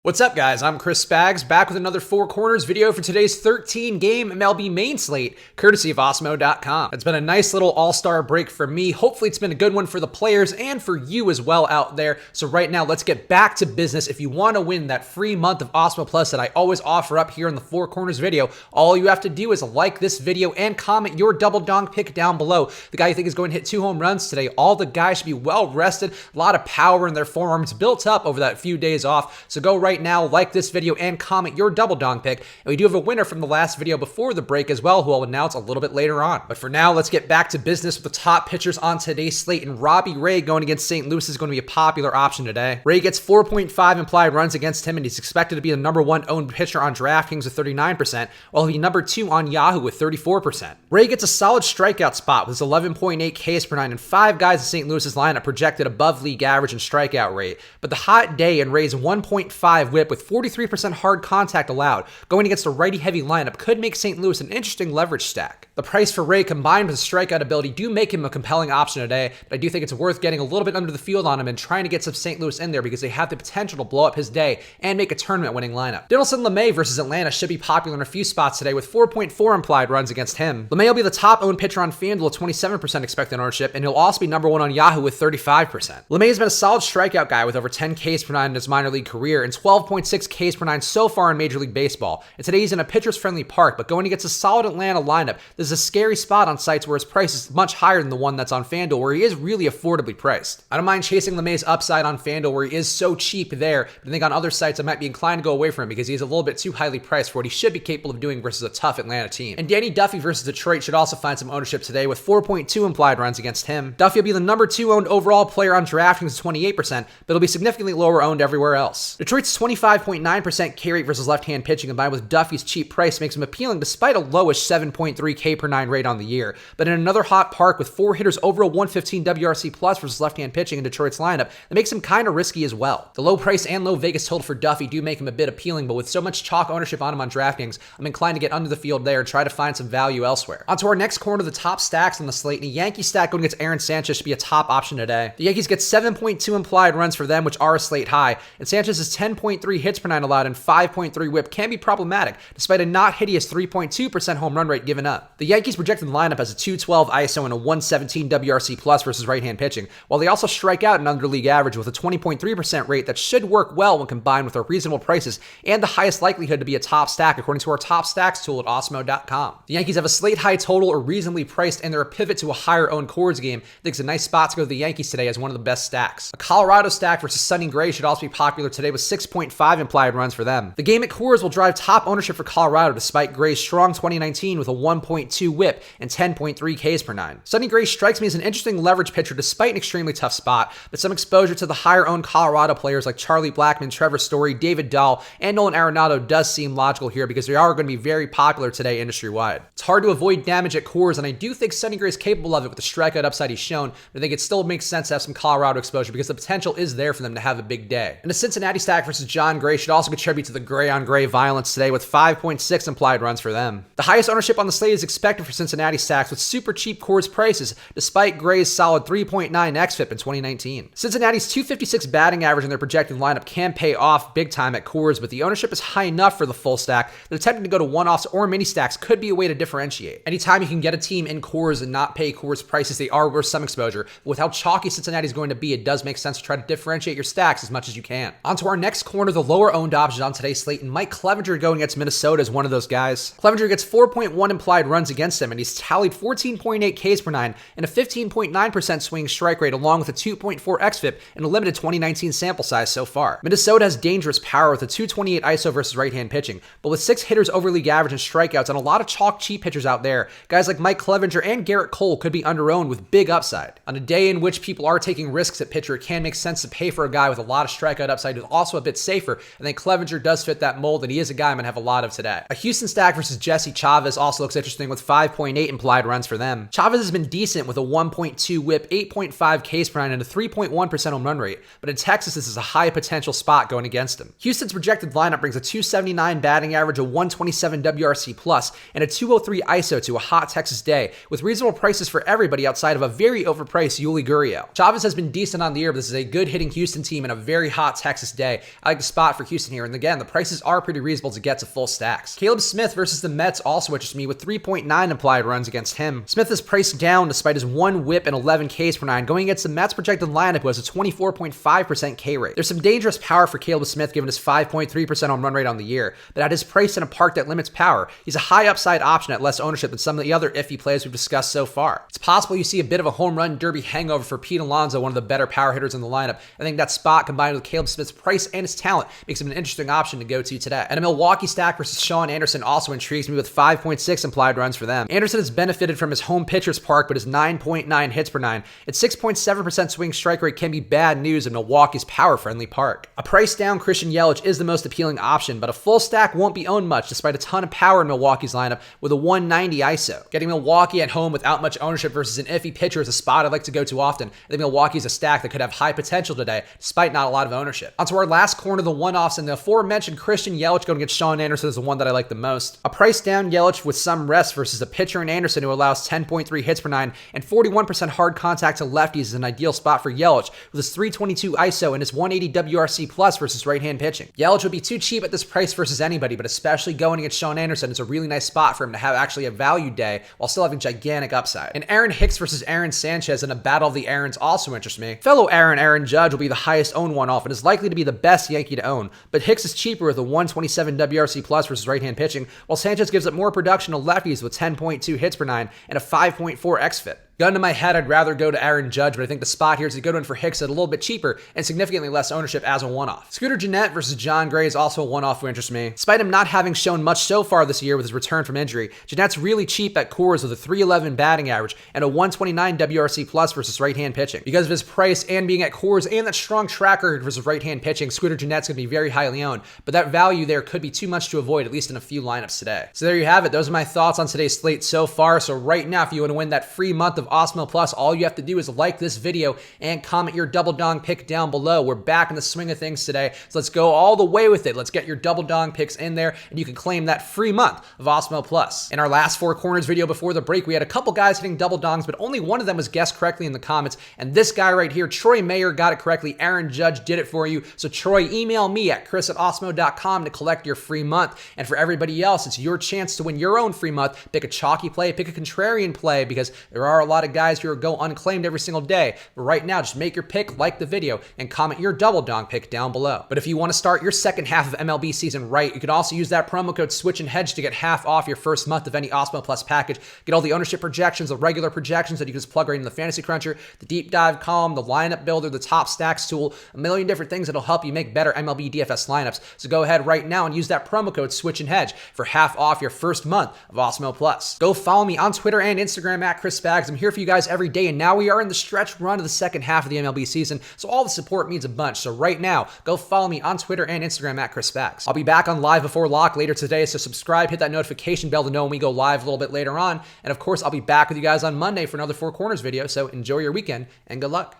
What's up, guys? I'm Chris Spags, back with another Four Corners video for today's 13-game MLB main slate, courtesy of Osmo.com. It's been a nice little all-star break for me. Hopefully it's been a good one for the players and for you as well out there. So right now, let's get back to business. If you want to win that free month of Osmo Plus that I always offer up here in the Four Corners video, all you have to do is like this video and comment your double donk pick down below. The guy you think is going to hit 2 home runs today. All the guys should be well rested, a lot of power in their forearms built up over that few days off. So go right now, like this video, and comment your double donk pick. And we do have a winner from the last video before the break as well, who I'll announce a little bit later on. But for now, let's get back to business with the top pitchers on today's slate. And Robby Ray going against St. Louis is going to be a popular option today. Ray gets 4.5 implied runs against him, and he's expected to be the number 1 owned pitcher on DraftKings with 39%, while he'll be number 2 on Yahoo with 34%. Ray gets a solid strikeout spot with his 11.8 Ks per nine, and 5 guys in St. Louis's lineup projected above league average in strikeout rate. But the hot day and Ray's 1.5 whip with 43% hard contact allowed, going against a righty-heavy lineup, could make St. Louis an interesting leverage stack. The price for Ray combined with his strikeout ability do make him a compelling option today, but I do think it's worth getting a little bit under the field on him and trying to get some St. Louis in there because they have the potential to blow up his day and make a tournament-winning lineup. Denlson Lemay versus Atlanta should be popular in a few spots today with 4.4 implied runs against him. Lemay will be the top-owned pitcher on FanDuel at 27% expected ownership, and he'll also be number 1 on Yahoo with 35%. Lemay has been a solid strikeout guy with over 10 Ks per nine in his minor league career and 12.6 Ks per nine so far in Major League Baseball. And today he's in a pitcher's-friendly park, but going against a solid Atlanta lineup, this is a scary spot on sites where his price is much higher than the one that's on FanDuel, where he is really affordably priced. I don't mind chasing Lemay's upside on FanDuel, where he is so cheap there, but I think on other sites I might be inclined to go away from him because he's a little bit too highly priced for what he should be capable of doing versus a tough Atlanta team. And Danny Duffy versus Detroit should also find some ownership today with 4.2 implied runs against him. Duffy will be the number 2 owned overall player on DraftKings with 28%, but it'll be significantly lower owned everywhere else. Detroit's 25.9% K rate versus left-hand pitching combined with Duffy's cheap price makes him appealing despite a lowish 7.3 K per nine rate on the year. But in another hot park with 4 hitters over a 115 WRC plus versus left-hand pitching in Detroit's lineup, that makes him kind of risky as well. The low price and low Vegas total for Duffy do make him a bit appealing, but with so much chalk ownership on him on DraftKings, I'm inclined to get under the field there and try to find some value elsewhere. On to our next corner, the top stacks on the slate, and a Yankee stack going against Aaron Sanchez should be a top option today. The Yankees get 7.2 implied runs for them, which are a slate high, and Sanchez's 10.3 hits per nine allowed and 5.3 whip can be problematic, despite a not hideous 3.2% home run rate given up. The Yankees projected lineup as a 212 ISO and a 117 WRC plus versus right-hand pitching, while they also strike out an under-league average with a 20.3% rate that should work well when combined with their reasonable prices and the highest likelihood to be a top stack according to our top stacks tool at Osmo.com. The Yankees have a slate high total or reasonably priced, and they're a pivot to a higher owned Coors game. I think it's a nice spot to go to the Yankees today as one of the best stacks. A Colorado stack versus Sonny Gray should also be popular today with 6.5 implied runs for them. The game at Coors will drive top ownership for Colorado despite Gray's strong 2019 with a 1.2 whip and 10.3 Ks per nine. Sonny Gray strikes me as an interesting leverage pitcher despite an extremely tough spot, but some exposure to the higher owned Colorado players like Charlie Blackmon, Trevor Story, David Dahl, and Nolan Arenado does seem logical here because they are going to be very popular today industry-wide. It's hard to avoid damage at Coors, and I do think Sonny Gray is capable of it with the strikeout upside he's shown, but I think it still makes sense to have some Colorado exposure because the potential is there for them to have a big day. And a Cincinnati stack versus John Gray should also contribute to the gray-on-gray violence today with 5.6 implied runs for them. The highest ownership on the slate is expected for Cincinnati stacks with super cheap Coors prices despite Gray's solid 3.9 xFIP in 2019. Cincinnati's 256 batting average in their projected lineup can pay off big time at Coors, but the ownership is high enough for the full stack that attempting to go to one-offs or mini stacks could be a way to differentiate. Anytime you can get a team in Coors and not pay Coors prices, they are worth some exposure. But with how chalky Cincinnati is going to be, it does make sense to try to differentiate your stacks as much as you can. On to our next corner, the lower owned options on today's slate, and Mike Clevenger going against Minnesota is one of those guys. Clevenger gets 4.1 implied runs against him, and he's tallied 14.8 Ks per nine and a 15.9% swing strike rate along with a 2.4 xFIP in a limited 2019 sample size so far. Minnesota has dangerous power with a 228 ISO versus right-hand pitching, but with 6 hitters over league average and strikeouts and a lot of chalk cheap pitchers out there, guys like Mike Clevenger and Garrett Cole could be underowned with big upside. On a day in which people are taking risks at pitcher, it can make sense to pay for a guy with a lot of strikeout upside who's also a bit safer, and then Clevenger does fit that mold, and he is a guy I'm going to have a lot of today. A Houston stack versus Jesse Chavez also looks interesting with with 5.8 implied runs for them. Chavez has been decent with a 1.2 whip, 8.5 Ks per nine, and a 3.1% home run rate, but in Texas, this is a high potential spot going against him. Houston's projected lineup brings a 279 batting average, a 127 WRC plus, and a 203 ISO to a hot Texas day, with reasonable prices for everybody outside of a very overpriced Yuli Gurriel. Chavez has been decent on the year, but this is a good hitting Houston team in a very hot Texas day. I like the spot for Houston here, and again, the prices are pretty reasonable to get to full stacks. Caleb Smith versus the Mets also interests me with 3.9 implied runs against him. Smith is priced down despite his 1 whip and 11 Ks per nine, going against the Mets projected lineup who has a 24.5% K rate. There's some dangerous power for Caleb Smith given his 5.3% home run rate on the year, but at his price in a park that limits power, he's a high upside option at less ownership than some of the other iffy plays we've discussed so far. It's possible you see a bit of a home run derby hangover for Pete Alonso, one of the better power hitters in the lineup. I think that spot combined with Caleb Smith's price and his talent makes him an interesting option to go to today. And a Milwaukee stack versus Sean Anderson also intrigues me with 5.6 implied runs for them. Anderson has benefited from his home pitcher's park, but his 9.9 hits per nine. Its 6.7% swing strike rate can be bad news in Milwaukee's power-friendly park. A price down Christian Yelich is the most appealing option, but a full stack won't be owned much despite a ton of power in Milwaukee's lineup with a 190 ISO. Getting Milwaukee at home without much ownership versus an iffy pitcher is a spot I'd like to go to often. I think Milwaukee's a stack that could have high potential today despite not a lot of ownership. Onto our last corner, the one-offs, and the aforementioned Christian Yelich going against Sean Anderson is the one that I like the most. A price down Yelich with some rest versus a pitcher in Anderson who allows 10.3 hits per nine and 41% hard contact to lefties is an ideal spot for Yelich with his 322 ISO and his 180 WRC plus versus right-hand pitching. Yelich would be too cheap at this price versus anybody, but especially going against Sean Anderson, it's a really nice spot for him to have actually a value day while still having gigantic upside. And Aaron Hicks versus Aaron Sanchez in a battle of the Aarons also interests me. Fellow Aaron Judge will be the highest owned one-off and is likely to be the best Yankee to own, but Hicks is cheaper with a 127 WRC plus versus right-hand pitching, while Sanchez gives up more production to lefties with 10.2 hits per nine and a 5.4 xFIP. Gun to my head, I'd rather go to Aaron Judge, but I think the spot here is a good one for Hicks at a little bit cheaper and significantly less ownership as a one-off. Scooter Gennett versus John Gray is also a one-off who interests me. Despite him not having shown much so far this year with his return from injury, Gennett's really cheap at Coors with a 311 batting average and a 129 WRC plus versus right-hand pitching. Because of his price and being at Coors and that strong track record versus right-hand pitching, Scooter Gennett's going to be very highly owned, but that value there could be too much to avoid, at least in a few lineups today. So there you have it. Those are my thoughts on today's slate so far. So right now, if you want to win that free month of Osmo Plus, all you have to do is like this video and comment your double dong pick down below. We're back in the swing of things today, so let's go all the way with it. Let's get your double dong picks in there, and you can claim that free month of Osmo Plus. In our last Four Corners video before the break, we had a couple guys hitting double dongs, but only one of them was guessed correctly in the comments, and this guy right here, Troy Mayer, got it correctly. Aaron Judge did it for you. So Troy, email me at chris@osmo.com to collect your free month, and for everybody else, it's your chance to win your own free month. Pick a chalky play, pick a contrarian play, because there are a lot of guys who go unclaimed every single day. But right now, just make your pick, like the video, and comment your double dong pick down below. But if you want to start your second half of MLB season right, you can also use that promo code Switch and Hedge to get half off your first month of any Osmo Plus package. Get all the ownership projections, the regular projections that you can just plug right into the Fantasy Cruncher, the deep dive column, the lineup builder, the top stacks tool, a million different things that'll help you make better MLB DFS lineups. So go ahead right now and use that promo code Switch and Hedge for half off your first month of Osmo Plus. Go follow me on Twitter and Instagram at Chris Spags. I'm here for you guys every day, and now we are in the stretch run of the second half of the MLB season, so all the support means a bunch. So right now, go follow me on Twitter and Instagram at Chris Spags. I'll be back on Live Before Lock later today, so subscribe, hit that notification bell to know when we go live a little bit later on. And of course, I'll be back with you guys on Monday for another Four Corners video, so enjoy your weekend and good luck.